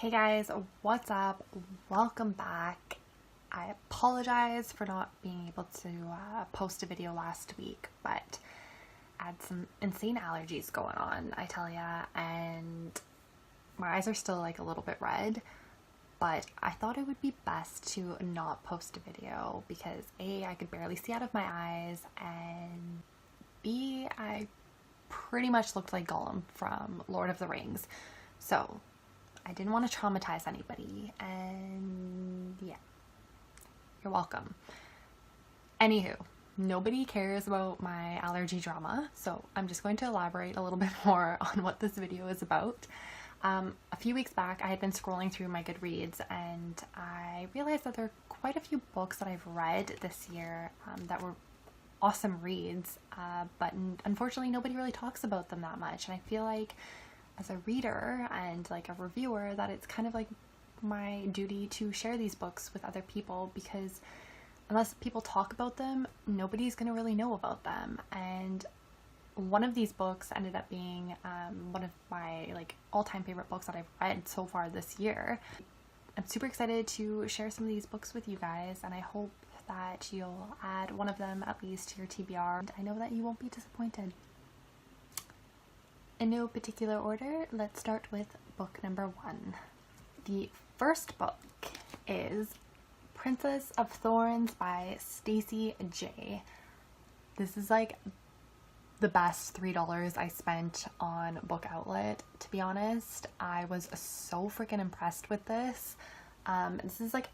Hey guys, what's up? Welcome back. I apologize for not being able to post a video last week, but I had some insane allergies going on, I tell ya, and my eyes are still like a little bit red, but I thought it would be best to not post a video because A, I could barely see out of my eyes, and B, I pretty much looked like Gollum from Lord of the Rings. So I didn't want to traumatize anybody, and yeah, you're welcome. Anywho, nobody cares about my allergy drama, so I'm just going to elaborate a little bit more on what this video is about. A few weeks back, I had been scrolling through my Goodreads, and I realized that there are quite a few books that I've read this year that were awesome reads, but unfortunately nobody really talks about them that much, and I feel like as a reader and like a reviewer that it's kind of like my duty to share these books with other people, because unless people talk about them, nobody's gonna really know about them. And one of these books ended up being one of my like all-time favorite books that I've read so far this year. I'm super excited to share some of these books with you guys, and I hope that you'll add one of them at least to your TBR. And I know that you won't be disappointed. In no particular order, let's start with book number 1. The first book is Princess of Thorns by Stacey J. This is like the best $3 I spent on Book Outlet, to be honest. I was so freaking impressed with this. This is like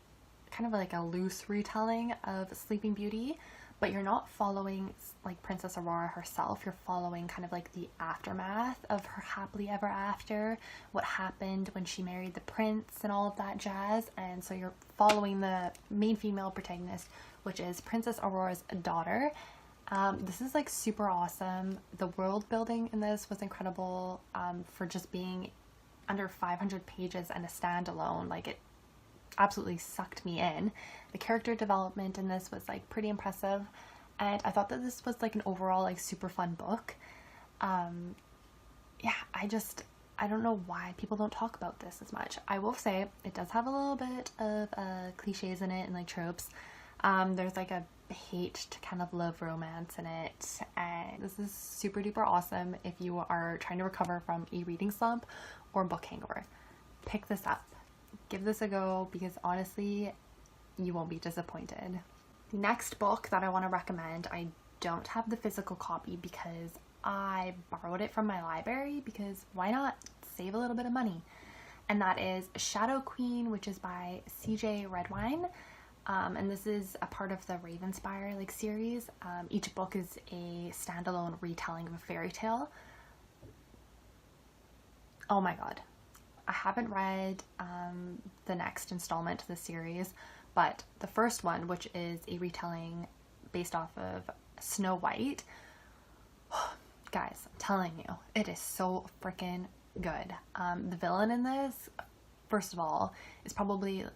kind of like a loose retelling of Sleeping Beauty, but you're not following like Princess Aurora herself. You're following kind of like the aftermath of her happily ever after, what happened when she married the prince and all of that jazz. And so you're following the main female protagonist, which is Princess Aurora's daughter. This is like super awesome. The world building in this was incredible for just being under 500 pages and a standalone. Like, it absolutely sucked me in. The character development in this was like pretty impressive, and I thought that this was like an overall like super fun book. Yeah, I don't know why people don't talk about this as much. I will say it does have a little bit of cliches in it and like tropes. There's like a hate to kind of love romance in it, and this is super duper awesome if you are trying to recover from a reading slump or book hangover. Pick this up. Give this a go, because honestly, you won't be disappointed. The next book that I want to recommend, I don't have the physical copy because I borrowed it from my library, because why not save a little bit of money? And that is Shadow Queen, which is by CJ Redwine. And this is a part of the Ravenspire like series. Each book is a standalone retelling of a fairy tale. Oh my god. I haven't read the next installment to the series, but the first one, which is a retelling based off of Snow White, guys, I'm telling you, it is so freaking good. The villain in this, first of all, is probably one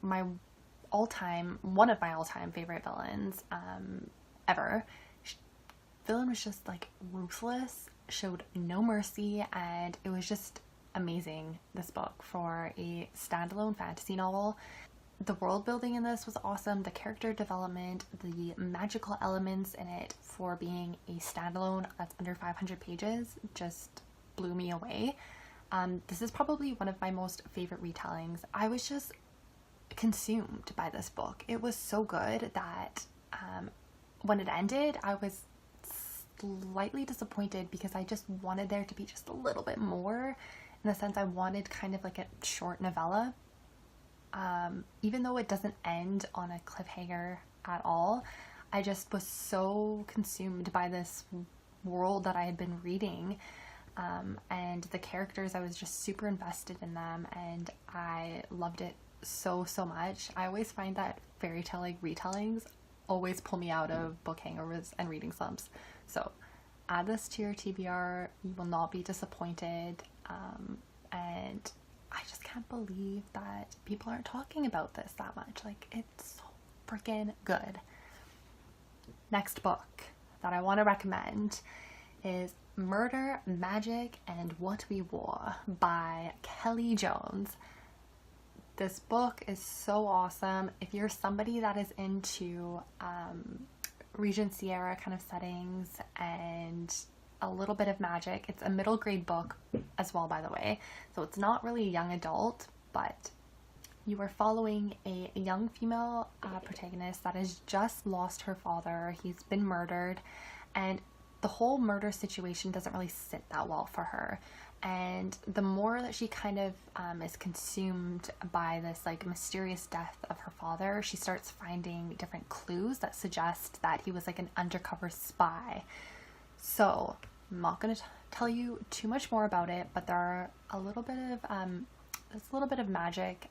of my all-time favorite villains ever. Villain was just like ruthless, showed no mercy, and it was just amazing, this book, for a standalone fantasy novel. The world building in this was awesome. The character development, the magical elements in it for being a standalone that's under 500 pages just blew me away. This is probably one of my most favorite retellings. I was just consumed by this book. It was so good that when it ended, I was slightly disappointed, because I just wanted there to be just a little bit more. In the sense, I wanted kind of like a short novella. Even though it doesn't end on a cliffhanger at all, I just was so consumed by this world that I had been reading, and the characters. I was just super invested in them, and I loved it so much. I always find that fairy tale like retellings always pull me out of book hangovers and reading slumps. So add this to your TBR. You will not be disappointed. And I just can't believe that people aren't talking about this that much. Like, it's so freaking good. Next book that I want to recommend is Murder, Magic, and What We Wore by Kelly Jones. This book is so awesome. If you're somebody that is into Regency era kind of settings and a little bit of magic, it's a middle grade book as well, by the way. So it's not really young adult, but you are following a young female protagonist that has just lost her father. He's been murdered, and the whole murder situation doesn't really sit that well for her. And the more that she kind of is consumed by this like mysterious death of her father, she starts finding different clues that suggest that he was like an undercover spy. So I'm not going to tell you too much more about it, but there are a little bit of there's a little bit of magic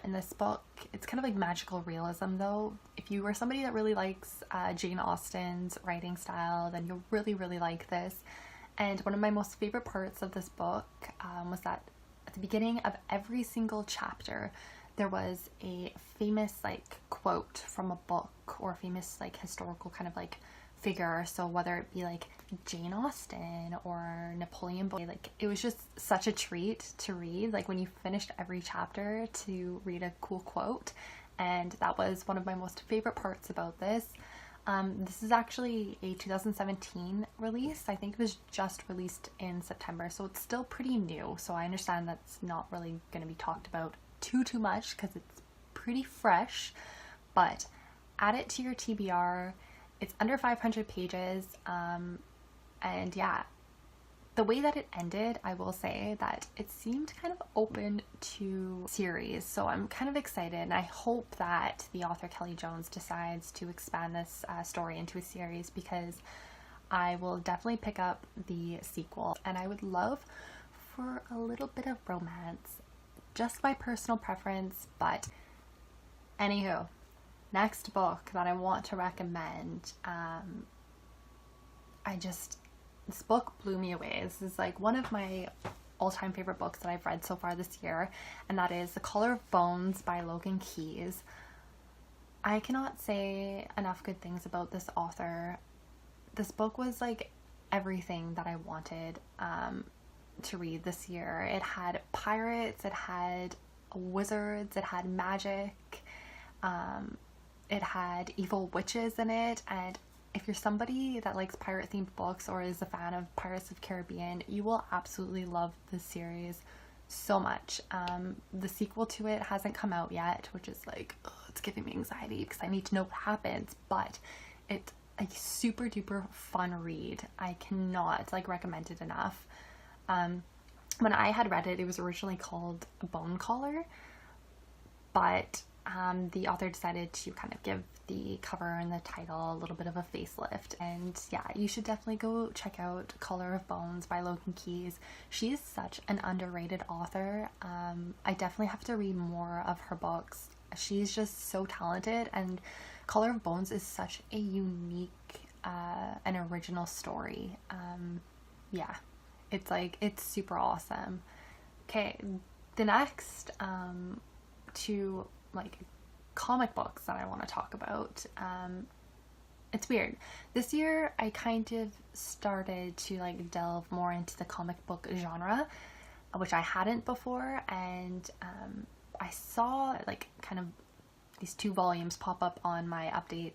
in this book. It's kind of like magical realism though. If you are somebody that really likes Jane Austen's writing style, then you'll really like this. And one of my most favorite parts of this book was that at the beginning of every single chapter there was a famous like quote from a book or famous like historical kind of like figure. So whether it be like Jane Austen or Napoleon Bonaparte, like it was just such a treat to read, like when you finished every chapter, to read a cool quote. And that was one of my most favorite parts about this. This is actually a 2017 release. I think it was just released in September, so it's still pretty new. So I understand that's not really going to be talked about too much because it's pretty fresh, but add it to your TBR. It's under 500 pages, and yeah, the way that it ended, I will say that it seemed kind of open to series, so I'm kind of excited, and I hope that the author Kelly Jones decides to expand this story into a series, because I will definitely pick up the sequel, and I would love for a little bit of romance, just my personal preference. But anywho, next book that I want to recommend, this book blew me away. This is like one of my all-time favorite books that I've read so far this year, and that is The Color of Bones by Logan Keyes. I cannot say enough good things about this author. This book was like everything that I wanted to read this year. It had pirates, it had wizards, it had magic, it had evil witches in it, and if you're somebody that likes pirate-themed books or is a fan of Pirates of the Caribbean, you will absolutely love this series so much. The sequel to it hasn't come out yet, which is like, it's giving me anxiety because I need to know what happens, but it's a super duper fun read. I cannot like recommend it enough. When I had read it, it was originally called Bone Collar, but the author decided to kind of give the cover and the title a little bit of a facelift. And yeah, you should definitely go check out Color of Bones by Logan Keyes. She is such an underrated author. I definitely have to read more of her books. She's just so talented, and Color of Bones is such a unique and original story. Yeah, it's super awesome. Okay, the next two like comic books that I want to talk about. It's weird. This year I kind of started to like delve more into the comic book genre, which I hadn't before, and I saw like kind of these 2 volumes pop up on my updates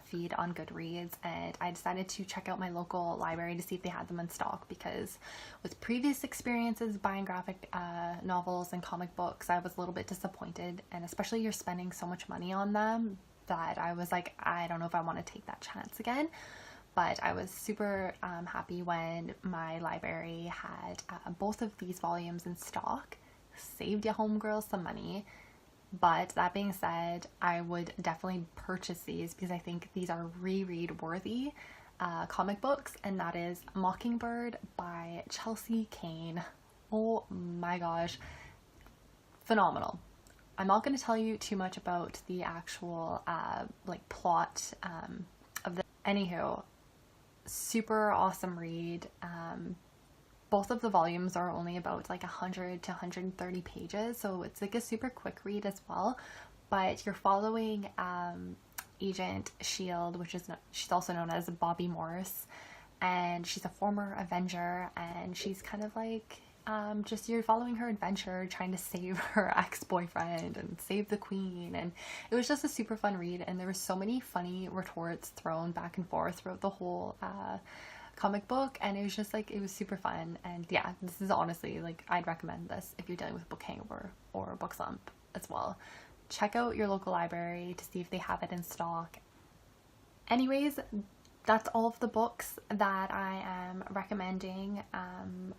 feed on Goodreads, and I decided to check out my local library to see if they had them in stock, because with previous experiences buying graphic novels and comic books, I was a little bit disappointed, and especially you're spending so much money on them that I was like, I don't know if I want to take that chance again. But I was super happy when my library had both of these volumes in stock. Saved ya homegirls some money. But that being said, I would definitely purchase these because I think these are reread worthy comic books, and that is Mockingbird by Chelsea Kane. Oh my gosh, phenomenal. I'm not going to tell you too much about the actual like plot of the. Anywho, super awesome read. Both of the volumes are only about like 100 to 130 pages, so it's like a super quick read as well. But you're following Agent Shield, which is she's also known as Bobby Morse, and she's a former Avenger, and she's kind of like just you're following her adventure, trying to save her ex-boyfriend and save the queen, and it was just a super fun read, and there were so many funny retorts thrown back and forth throughout the whole comic book, and it was just like, it was super fun. And yeah, this is honestly, like, I'd recommend this if you're dealing with book hangover or book slump as well. Check out your local library to see if they have it in stock. Anyways, that's all of the books that I am recommending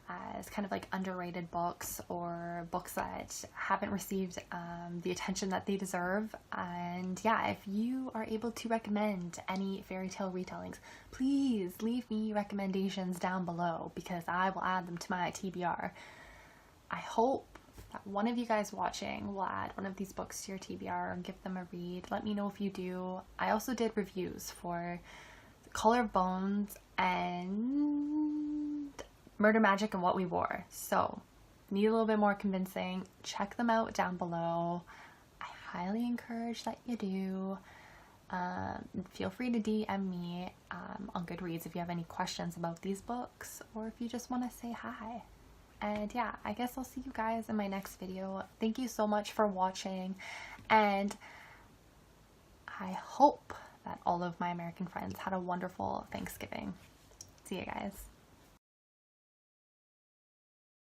as kind of like underrated books, or books that haven't received the attention that they deserve. And yeah, if you are able to recommend any fairy tale retellings, please leave me recommendations down below, because I will add them to my TBR. I hope that one of you guys watching will add one of these books to your TBR and give them a read. Let me know if you do. I also did reviews for Color of Bones and Murder, Magic, and What We Wore, so need a little bit more convincing. Check them out down below. I highly encourage that you do. Feel free to DM me on Goodreads if you have any questions about these books, or if you just want to say hi. And yeah, I guess I'll see you guys in my next video. Thank you so much for watching, and I hope that all of my American friends had a wonderful Thanksgiving. See you guys.